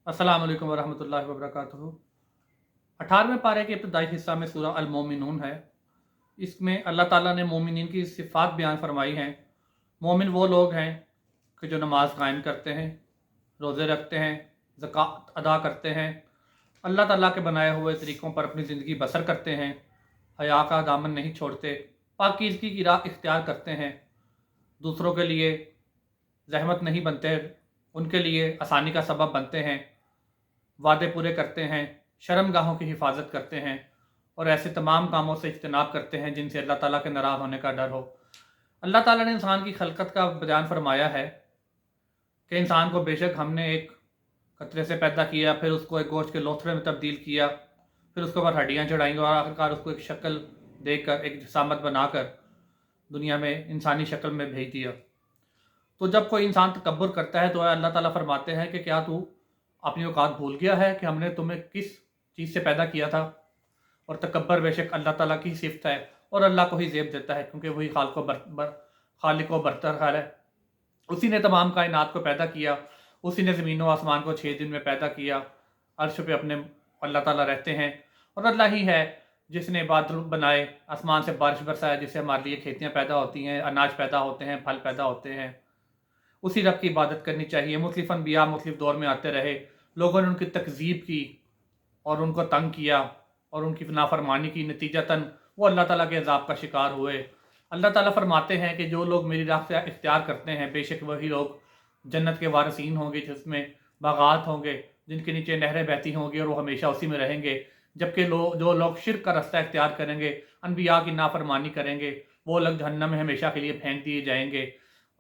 अस्सलाम वालेकुम वरहमतुल्लाहि वबरकातुहू। 18वें पारे के इब्तदाई हिस्सा में सूरह अल मोमिनून है। इसमें अल्लाह ताला ने मोमिनीन की सिफ़ात बयान फरमाई हैं। मोमिन वो लोग हैं कि जो नमाज कायम करते हैं, रोज़े रखते हैं, ज़कात अदा करते हैं, अल्लाह ताला के बनाए हुए तरीक़ों पर अपनी ज़िंदगी बसर करते हैं, हया का दामन नहीं छोड़ते, पाकीज़गी की राह इख्तियार करते हैं, दूसरों के लिए ज़हमत नहीं बनते, उनके लिए आसानी का सबब बनते हैं, वादे पूरे करते हैं, शर्मगाहों की हिफाजत करते हैं और ऐसे तमाम कामों से इज्तनाब करते हैं जिनसे अल्लाह ताला के नाराज़ होने का डर हो। अल्लाह ताला ने इंसान की खलकत का बयान फरमाया है कि इंसान को बेशक हमने एक कतरे से पैदा किया, फिर उसको एक गोश्त के लोथड़े में तब्दील किया, फिर उसके ऊपर हड्डियाँ चढ़ाई और आखिरकार उसको एक शक्ल देकर, एक जिसामत बनाकर दुनिया में इंसानी शक्ल में भेज दिया। तो जब कोई इंसान तकब्बुर करता है तो अल्लाह ताला फरमाते हैं कि क्या तू अपनी औकात भूल गया है कि हमने तुम्हें किस चीज़ से पैदा किया था। और तकब्बर बेशक अल्लाह ताला की सिफ़त है और अल्लाह को ही ज़ेब देता है, क्योंकि वही खालिक व बरतर है। उसी ने तमाम कायनात को पैदा किया, उसी ने ज़मीन व आसमान को 6 दिन में पैदा किया। अर्श पे अपने अल्लाह ताला रहते हैं और अल्लाह ही है जिसने बादल बनाए, आसमान से बारिश बरसाया, जिससे हमारे लिए खेतियाँ पैदा होती हैं, अनाज पैदा होते हैं, फल पैदा होते हैं। उसी रब की इबादत करनी चाहिए। मुख्तलिफ़ अनबिया मुख्तलिफ़ दौर में आते रहे, लोगों ने उनकी तकज़ीब की और उनको तंग किया और उनकी नाफरमानी की, नतीजतन वो अल्लाह ताला के अज़ाब का शिकार हुए। अल्लाह ताला फरमाते हैं कि जो लोग मेरी राह से इख्तियार करते हैं, बेशक वही लोग जन्नत के वारिसीन होंगे, जिसमें बागात होंगे, जिनके नीचे नहरें बहती होंगी और वो हमेशा उसी में रहेंगे। जबकि जो लोग शिर्क का रास्ता इख्तियार करेंगे, अनबिया की नाफरमानी करेंगे, वो लोग जहन्नम में हमेशा के लिए फेंक दिए जाएंगे।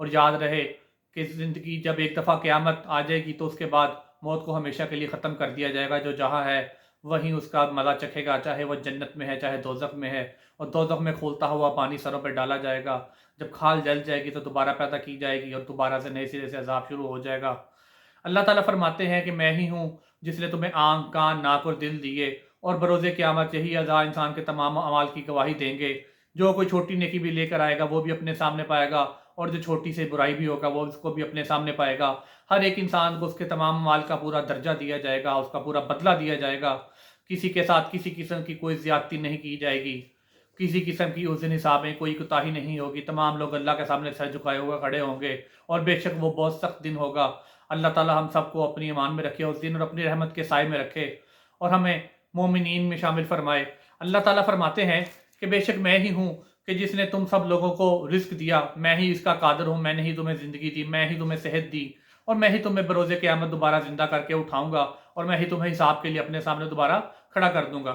और याद रहे कि ज़िंदगी जब एक दफ़ा क़यामत आ जाएगी तो उसके बाद मौत को हमेशा के लिए ख़त्म कर दिया जाएगा। जो जहाँ है वहीं उसका मज़ा चखेगा, चाहे वह जन्नत में है, चाहे दोज़ख में है। और दोज़ख में खौलता हुआ पानी सरों पर डाला जाएगा। जब खाल जल जाएगी तो दोबारा पैदा की जाएगी और दोबारा से नए सिरे से अज़ाब शुरू हो जाएगा। अल्लाह ताला फरमाते हैं कि मैं ही हूँ जिसने तुम्हें आँख, कान, नाक और दिल दिए और बरोज़े क़यामत यही अज़ा इंसान के तमाम अमाल की गवाही देंगे। जो कोई छोटी नेकी भी लेकर आएगा वो भी अपने सामने पाएगा और जो छोटी सी बुराई भी होगा वो उसको भी अपने सामने पाएगा। हर एक इंसान को उसके तमाम अमाल का पूरा दर्जा दिया जाएगा, उसका पूरा बदला दिया जाएगा। किसी के साथ किसी किस्म की कोई ज़्यादती नहीं की जाएगी, किसी किस्म की उस दिन हिसाब में कोई कोताही नहीं होगी। तमाम लोग अल्लाह के सामने सर झुकाए हुए खड़े होंगे और बेशक वो बहुत सख्त दिन होगा। अल्लाह ताला हम सबको अपनी ईमान में रखे उस दिन और अपनी रहमत के साए में रखे और हमें मोमिनीन में शामिल फरमाए। अल्लाह ताला फरमाते हैं कि बेशक मैं ही हूँ कि जिसने तुम सब लोगों को रिस्क दिया, मैं ही इसका कादर हूँ, मैंने ही तुम्हें ज़िंदगी दी, मैं ही तुम्हें सेहत दी और मैं ही तुम्हें बरोज़े क़यामत दोबारा ज़िंदा करके उठाऊँगा और मैं ही तुम्हें हिसाब के लिए अपने सामने दोबारा खड़ा कर दूँगा।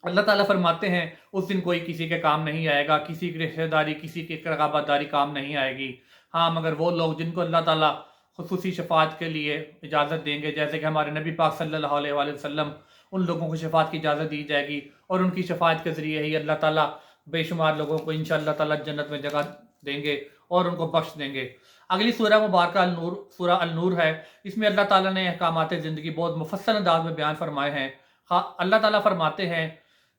अल्लाह ताला फरमाते हैं उस दिन कोई किसी के काम नहीं आएगा, किसी की रिश्तेदारी, किसी की क़राबातदारी काम नहीं आएगी। हाँ, मगर वो लोग जिनको अल्लाह ताला खुसूसी शफ़ाअत के लिए इजाज़त देंगे, जैसे कि हमारे नबी पाक सल्लल्लाहु अलैहि वसल्लम, उन लोगों को शफ़ाअत की इजाज़त दी जाएगी और उनकी शफ़ाअत के ज़रिए ही अल्लाह ताला बेशुमार लोगों को इंशाअल्लाह ताला जन्नत में जगह देंगे और उनको बख्श देंगे। अगली सूरह मुबारक अल-नूर, सूरह अल-नूर है। इसमें अल्लाह ताला ने अहकामात ज़िंदगी बहुत मुफस्सल अंदाज़ में बयान फरमाए हैं। अल्लाह ताला फरमाते हैं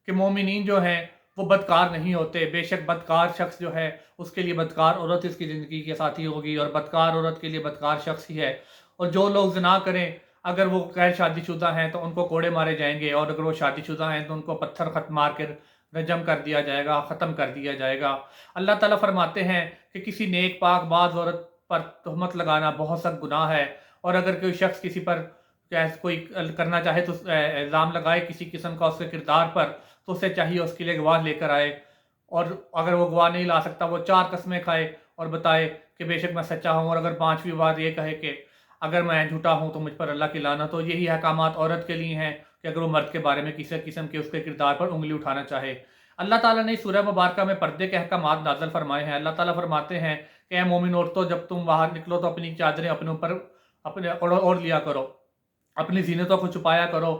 कि मोमिनीन जो हैं वो बदकार नहीं होते। बेशक बदकार शख्स जो है उसके लिए बदकार औरत इसकी ज़िंदगी के साथी होगी और बदकार औरत के लिए बदकार शख्स ही है। और जो लोग ज़िना करें, अगर वो गैर शादीशुदा हैं तो उनको कोड़े मारे जाएंगे और अगर वो शादीशुदा हैं तो उनको पत्थर खत मार कर रजम कर दिया जाएगा, ख़त्म कर दिया जाएगा। अल्लाह ताला फरमाते हैं कि किसी नेक पाक बाज़ औरत पर तहमत लगाना बहुत सख्त गुनाह है और अगर कोई शख्स किसी पर कोई करना चाहे तो इल्ज़ाम लगाए किसी किस्म का उसके किरदार पर, तो उसे चाहिए उसके लिए गवाह लेकर आए और अगर वो गवाह नहीं ला सकता वो 4 कस्में खाए और बताए कि बेशक मैं सच्चा हूँ और अगर 5वीं बार ये कहे कि अगर मैं झूठा हूँ तो मुझ पर अल्लाह की लानत हो। यही अहकामात औरत के लिए हैं कि अगर वो मर्द के बारे में किसी किस्म के उसके किरदार पर उंगली उठाना चाहे। अल्लाह ताला ने सूरह मुबारका में पर्दे के अहकामात नाज़िल फरमाए हैं। अल्लाह ताला फरमाते हैं कि ऐ मोमिन औरतों, जब तुम बाहर निकलो तो अपनी चादरें अपने ऊपर अपने ओढ़ लिया करो, अपनी ज़ीनतों को छुपाया करो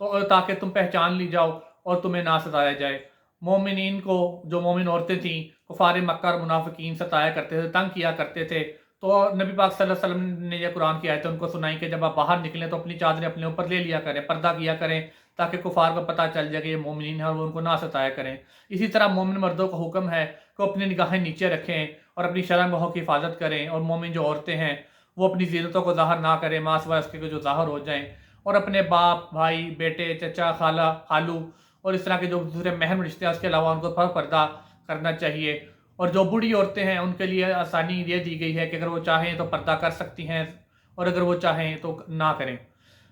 तो ताकि तुम पहचान ली जाओ और तुम्हें ना सताया जाए। मोमिनीन को, जो मोमिन औरतें थीं, कुफ़ार मक्का और मुनाफ़िकीन सताया करते थे, तंग किया करते थे। तो नबी पाक सल्लल्लाहु अलैहि वसल्लम ने यह कुरान की आयतें उनको सुनाई कि जब आप बाहर निकलें तो अपनी चादरें अपने ऊपर ले लिया करें, पर्दा किया करें, ताकि कुफ़ार को पता चल जाए कि ये मोमिनीन है और वो उनको ना सताया करें। इसी तरह मोमिन मर्दों को हुक्म है कि अपनी निगाहें नीचे रखें और अपनी शर्मगाहों की हिफाजत करें और मोमिन जो औरतें हैं وہ اپنی زینتوں کو ظاہر نہ کریں، ماں سوائے اس کے جو ظاہر ہو جائیں، اور اپنے باپ، بھائی، بیٹے، چچا، خالہ، خالو اور اس طرح کے جو دوسرے محرم رشتے ہیں اس کے علاوہ ان کو پردہ کرنا چاہیے۔ اور جو بوڑھی عورتیں ہیں ان کے لیے آسانی یہ دی گئی ہے کہ اگر وہ چاہیں تو پردہ کر سکتی ہیں، اور اگر وہ چاہیں تو نہ کریں۔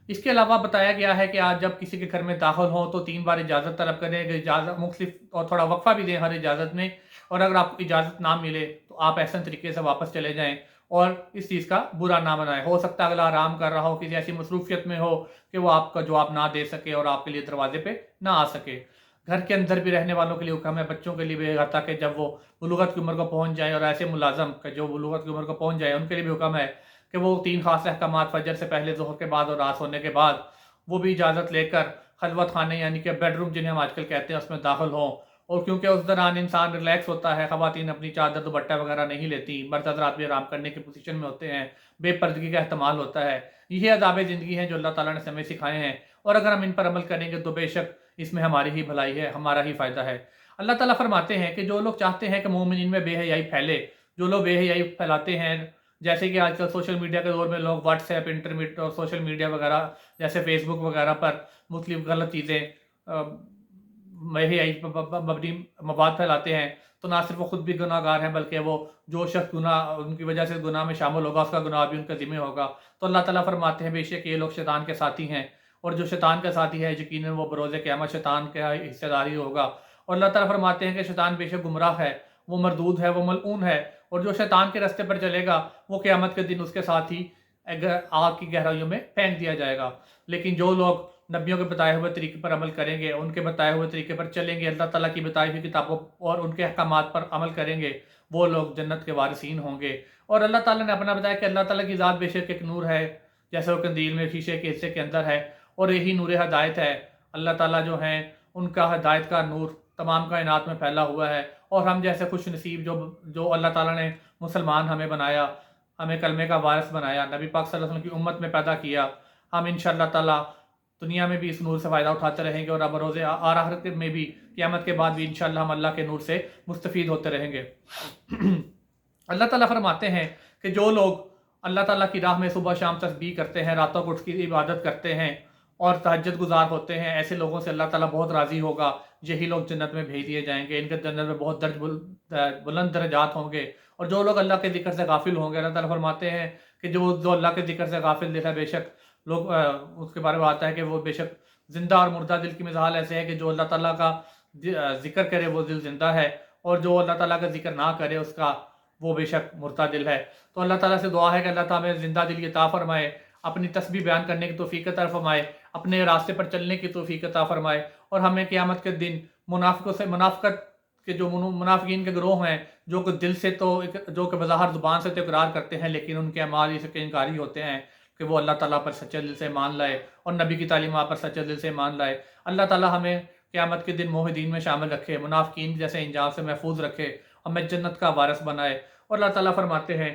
اس کے علاوہ بتایا گیا ہے کہ آج جب کسی کے گھر میں داخل ہوں تو 3 بار اجازت طلب کریں، کہ اجازت مختلف اور تھوڑا وقفہ بھی دیں ہر اجازت میں، اور اگر آپ کو اجازت نہ ملے تو آپ احسن طریقے سے واپس چلے جائیں اور اس چیز کا برا نہ بنائیں۔ ہو سکتا ہے اگلا آرام کر رہا ہو، کسی ایسی مصروفیت میں ہو کہ وہ آپ کا جواب نہ دے سکے اور آپ کے لیے دروازے پہ نہ آ سکے۔ گھر کے اندر بھی رہنے والوں کے لیے حکم ہے، بچوں کے لیے بھی، تاکہ جب وہ بلوغت کی عمر کو پہنچ جائیں، اور ایسے ملازم کہ جو بلوغت کی عمر کو پہنچ جائیں ان کے لیے بھی حکم ہے کہ وہ 3 خاص احکامات فجر سے پہلے، ظہر کے بعد اور رات ہونے کے بعد وہ بھی اجازت لے کر خلوت خانے یعنی کہ بیڈ روم جنہیں ہم آج کل کہتے ہیں اس میں داخل ہوں۔ اور کیونکہ اس دوران انسان ریلیکس ہوتا ہے، خواتین اپنی چادر دوپٹہ وغیرہ نہیں لیتی، مرد حضرات بھی آرام کرنے کی پوزیشن میں ہوتے ہیں، بے پردگی کا احتمال ہوتا ہے۔ یہ آداب زندگی ہیں جو اللہ تعالیٰ نے ہمیں سکھائے ہیں، اور اگر ہم ان پر عمل کریں گے تو بے شک اس میں ہماری ہی بھلائی ہے، ہمارا ہی فائدہ ہے۔ اللہ تعالیٰ فرماتے ہیں کہ جو لوگ چاہتے ہیں کہ مومنین میں بے حیائی پھیلے، جو لوگ بے حیائی پھیلاتے ہیں، جیسے کہ آج کل سوشل میڈیا کے دور میں لوگ واٹس ایپ، انٹرنیٹ اور سوشل میڈیا وغیرہ جیسے فیس بک وغیرہ پر مختلف غلط چیزیں، بے حیائی مبنی مواد پھیلاتے ہیں، تو نہ صرف وہ خود بھی گناہ گار ہیں بلکہ وہ جو شخص گناہ ان کی وجہ سے گناہ میں شامل ہوگا اس کا گناہ بھی ان کا ذمہ ہوگا۔ تو اللہ تعالیٰ فرماتے ہیں بے شک یہ لوگ شیطان کے ساتھی ہیں، اور جو شیطان کا ساتھی ہے یقیناً وہ بروز قیامت شیطان کا حصہ داری ہوگا۔ اور اللہ تعالیٰ فرماتے ہیں کہ شیطان بے شک گمراہ ہے، وہ مردود ہے، وہ ملعون ہے، اور جو شیطان کے راستے پر چلے گا وہ قیامت کے دن اس کے ساتھ ہی آگ کی گہرائیوں میں پھینک دیا جائے گا۔ لیکن جو لوگ نبیوں کے بتائے ہوئے طریقے پر عمل کریں گے، ان کے بتائے ہوئے طریقے پر چلیں گے، اللہ تعالیٰ کی بتائی ہوئی کتابوں اور ان کے احکامات پر عمل کریں گے، وہ لوگ جنت کے وارثین ہوں گے۔ اور اللہ تعالیٰ نے اپنا بتایا کہ اللہ تعالیٰ کی ذات بے شک ایک نور ہے، جیسے وہ قندیل میں شیشے کے حصے کے اندر ہے، اور یہی نور ہدایت ہے۔ اللہ تعالیٰ جو ہیں ان کا ہدایت کا نور تمام کائنات میں پھیلا ہوا ہے، اور ہم جیسے خوش نصیب جو اللہ تعالیٰ نے مسلمان ہمیں بنایا، ہمیں کلمے کا وارث بنایا، نبی پاک صلی اللہ علیہ وسلم کی امت میں پیدا کیا، ہم انشاءاللہ تعالیٰ دنیا میں بھی اس نور سے فائدہ اٹھاتے رہیں گے، اور اب روز آخرت میں بھی، قیامت کے بعد بھی انشاءاللہ ہم اللہ کے نور سے مستفید ہوتے رہیں گے۔ اللہ تعالیٰ فرماتے ہیں کہ جو لوگ اللہ تعالیٰ کی راہ میں صبح شام تسبیح کرتے ہیں، راتوں کو اٹھ کی عبادت کرتے ہیں اور تہجد گزار ہوتے ہیں، ایسے لوگوں سے اللہ تعالیٰ بہت راضی ہوگا، یہی لوگ جنت میں بھیج دیے جائیں گے، ان کے جنت میں بہت بلند درجات ہوں گے۔ اور جو لوگ اللہ کے ذکر سے غافل ہوں گے، اللہ تعالیٰ فرماتے ہیں کہ جو اللہ کے ذکر سے غافل دل ہے، بے شک لوگ اس کے بارے میں آتا ہے کہ وہ بے شک زندہ اور مردہ دل کی مثال ایسے ہے کہ جو اللہ تعالیٰ کا ذکر کرے وہ دل زندہ ہے، اور جو اللہ تعالیٰ کا ذکر نہ کرے اس کا وہ بے شک مردہ دل ہے۔ تو اللہ تعالیٰ سے دعا ہے کہ اللہ تعالیٰ ہمیں زندہ دل عطا فرمائے، اپنی تسبیح بیان کرنے کی توفیق عطا فرمائے، اپنے راستے پر چلنے کی توفیق عطا فرمائے، اور ہمیں قیامت کے دن منافقت کے جو منافقین کے گروہ ہیں، جو کہ دل سے جو کہ بظاہر زبان سے تو اقرار کرتے ہیں لیکن ان کے اعمال اس کے انکاری ہوتے ہیں، کہ وہ اللہ تعالیٰ پر سچے دل سے مان لائے اور نبی کی تعلیمات پر سچے دل سے مان لائے۔ اللہ تعالیٰ ہمیں قیامت کے دن موحدین میں شامل رکھے، منافقین جیسے انجام سے محفوظ رکھے، ہمیں جنت کا وارث بنائے۔ اور اللہ تعالیٰ فرماتے ہیں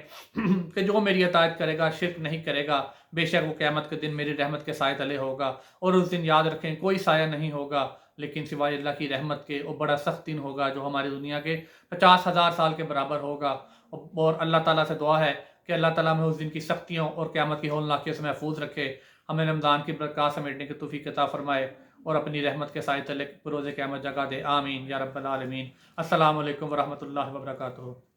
کہ جو میری اطاعت کرے گا، شرک نہیں کرے گا، بے شک وہ قیامت کے دن میری رحمت کے سائے تلے ہوگا، اور اس دن یاد رکھیں کوئی سایہ نہیں ہوگا لیکن سوائے اللہ کی رحمت کے، وہ بڑا سخت دن ہوگا جو ہماری دنیا کے 50,000 سال کے برابر ہوگا۔ اور اللہ تعالیٰ سے دعا ہے کہ اللہ تعالیٰ ہمیں اس دن کی سختیوں اور قیامت کی ہولناکیوں سے محفوظ رکھے، ہمیں رمضان کی برکات سمیٹنے کی توفیق عطا فرمائے، اور اپنی رحمت کے سائے تلے بروز قیامت جگہ دے، آمین یا رب العالمین۔ السلام علیکم ورحمۃ اللہ وبرکاتہ۔